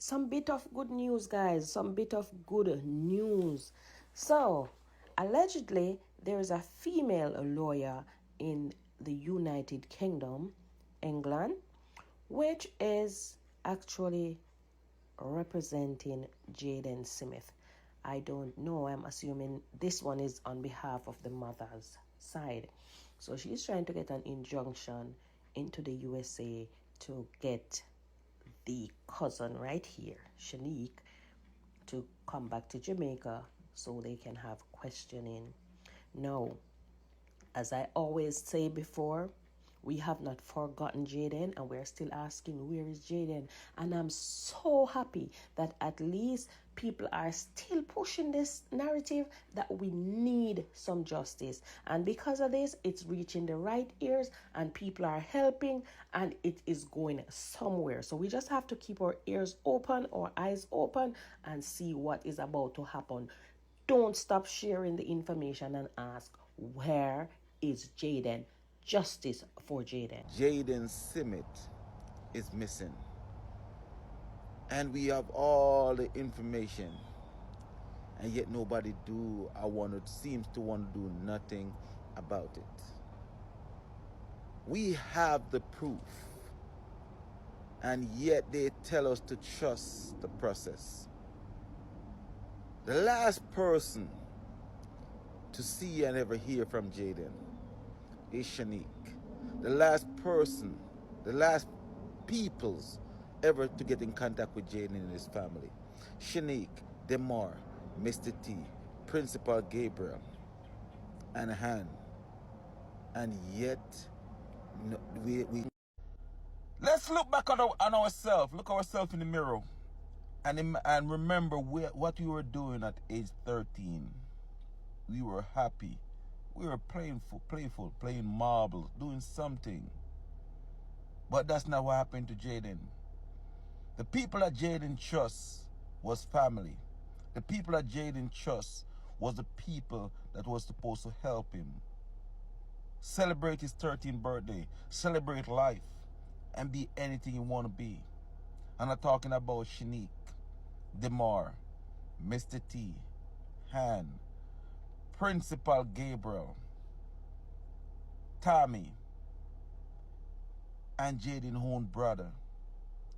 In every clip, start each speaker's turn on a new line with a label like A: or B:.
A: some bit of good news, guys. Some bit of good news. So, allegedly, there is a female lawyer in the United Kingdom, England, which is actually representing Jayden Smith. I don't know. I'm assuming this one is on behalf of the mother's side. So she's trying to get an injunction into the USA to get the cousin right here, Shanique, to come back to Jamaica so they can have questioning. No, as I always say before, we have not forgotten Jayden, and we're still asking, where is Jayden? And I'm so happy that at least people are still pushing this narrative that we need some justice. And because of this, it's reaching the right ears and people are helping and it is going somewhere. So we just have to keep our ears open, our eyes open, and see what is about to happen. Don't stop sharing the information and ask, where is Jayden? Justice for Jayden.
B: Jayden Smith is missing. And we have all the information. And yet nobody seems to want to do nothing about it. We have the proof. And yet they tell us to trust the process. The last person to see and ever hear from Jayden is Shanique. The last person, the last peoples ever to get in contact with Jayden and his family. Shanique, Demar, Mr. T, Principal Gabriel, and Han. And yet, we let's look back on ourselves. Look ourselves in the mirror. And remember what we were doing at age 13. We were happy. We were playful, playing marbles, doing something. But that's not what happened to Jayden. The people that Jayden trusts was family. The people that Jayden trusts was the people that was supposed to help him. Celebrate his 13th birthday. Celebrate life. And be anything you want to be. And I'm talking about Shanique, Demar, Mr. T, Han, Principal Gabriel, Tommy, and Jayden's own brother.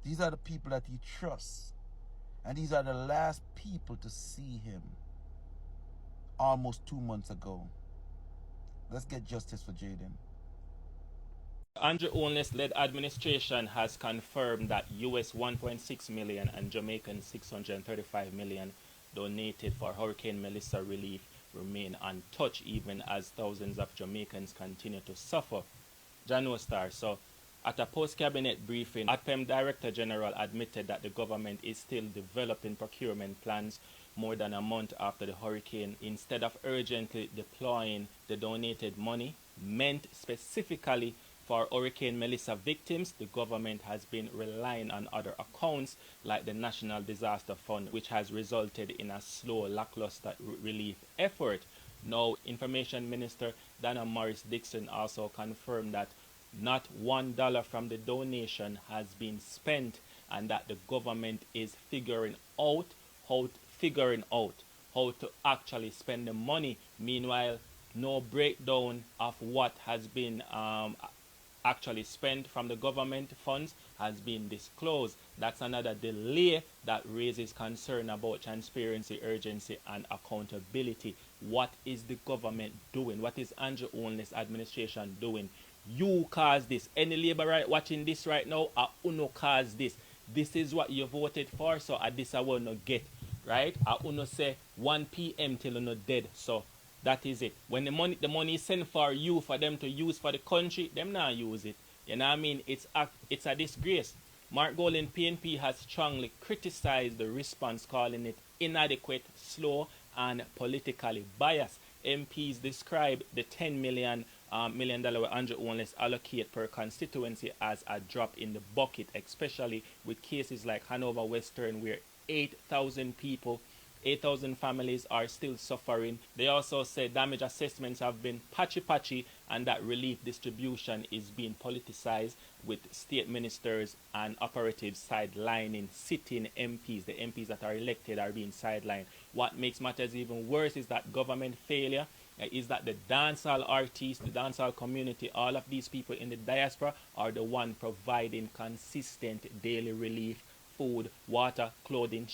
B: These are the people that he trusts. And these are the last people to see him almost 2 months ago. Let's get justice for Jayden.
C: Andrew Holness-led administration has confirmed that US 1.6 million and Jamaican 635 million donated for Hurricane Melissa relief remain untouched, even as thousands of Jamaicans continue to suffer. Jano Star. So, at a post-cabinet briefing, ATPEM Director General admitted that the government is still developing procurement plans more than a month after the hurricane, instead of urgently deploying the donated money meant specifically for Hurricane Melissa victims. The government has been relying on other accounts like the National Disaster Fund, which has resulted in a slow, lackluster relief effort. Now, Information Minister Donna Morris-Dixon also confirmed that not $1 from the donation has been spent, and that the government is figuring out how to actually spend the money. Meanwhile, no breakdown of what has been actually spent from the government funds has been disclosed. That's another delay that raises concern about transparency, urgency, and accountability. What is the government doing? What is Andrew Holness' administration doing? You caused this. Any Labour right watching this right now, uno caused this. This is what you voted for, so this I will not get. Right? Uno say 1 p.m. till uno dead. So that is it. When the money is sent for you, for them to use for the country, them not use it. You know what I mean? It's a disgrace. Mark Golding, PNP, has strongly criticized the response, calling it inadequate, slow, and politically biased. MPs describe the $10 million Andrew Holness allocate per constituency as a drop in the bucket, especially with cases like Hanover Western, where 8,000 people 8,000 families are still suffering. They also say damage assessments have been patchy and that relief distribution is being politicized, with state ministers and operatives sidelining sitting MPs. The MPs that are elected are being sidelined. What makes matters even worse is that government failure is that the dancehall artists, the dancehall community, all of these people in the diaspora are the one providing consistent daily relief, food, water, clothing,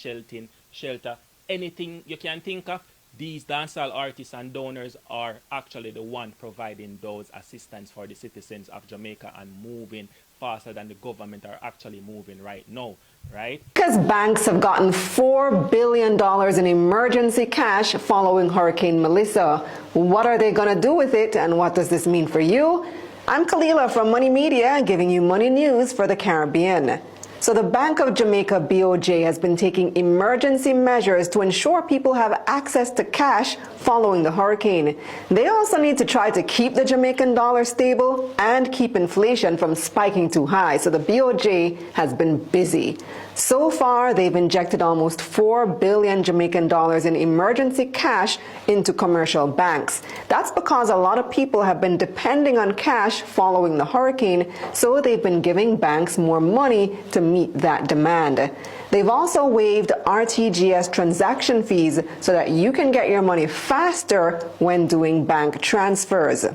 C: shelter, anything you can think of. These dancehall artists and donors are actually the one providing those assistance for the citizens of Jamaica and moving faster than the government are actually moving right now, right?
D: Because banks have gotten $4 billion in emergency cash following Hurricane Melissa. What are they going to do with it, and what does this mean for you? I'm Kalilah from Money Media, giving you money news for the Caribbean. So the Bank of Jamaica, BOJ, has been taking emergency measures to ensure people have access to cash following the hurricane. They also need to try to keep the Jamaican dollar stable and keep inflation from spiking too high. So the BOJ has been busy. So far, they've injected almost 4 billion Jamaican dollars in emergency cash into commercial banks. That's because a lot of people have been depending on cash following the hurricane, so they've been giving banks more money to meet that demand. They've also waived RTGS transaction fees so that you can get your money faster when doing bank transfers.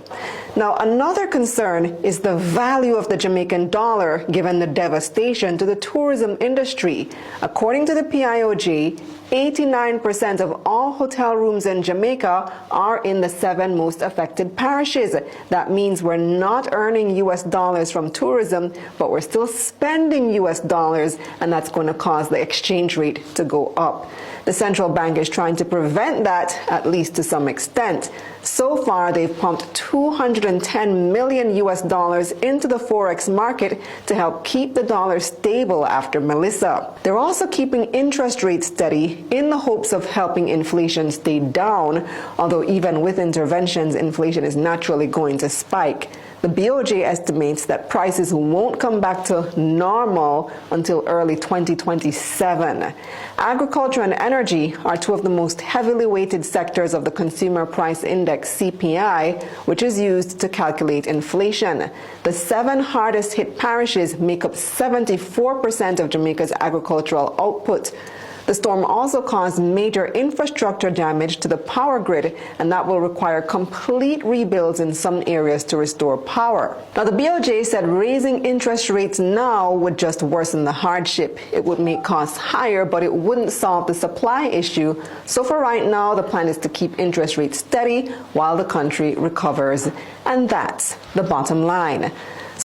D: Now, another concern is the value of the Jamaican dollar given the devastation to the tourism industry. According to the PIOJ, 89% of all hotel rooms in Jamaica are in the 7 most affected parishes. That means we're not earning US dollars from tourism, but we're still spending US dollars, and that's going to cause the exchange rate to go up. The central bank is trying to prevent that, at least to some extent. So far, they've pumped $210 million US dollars into the Forex market to help keep the dollar stable after Melissa. They're also keeping interest rates steady in the hopes of helping inflation stay down, although even with interventions, inflation is naturally going to spike. The BOJ estimates that prices won't come back to normal until early 2027. Agriculture and energy are 2 of the most heavily weighted sectors of the Consumer Price Index, CPI, which is used to calculate inflation. The 7 hardest hit parishes make up 74% of Jamaica's agricultural output. The storm also caused major infrastructure damage to the power grid, and that will require complete rebuilds in some areas to restore power. Now, the BOJ said raising interest rates now would just worsen the hardship. It would make costs higher, but it wouldn't solve the supply issue. So for right now, the plan is to keep interest rates steady while the country recovers. And that's the bottom line.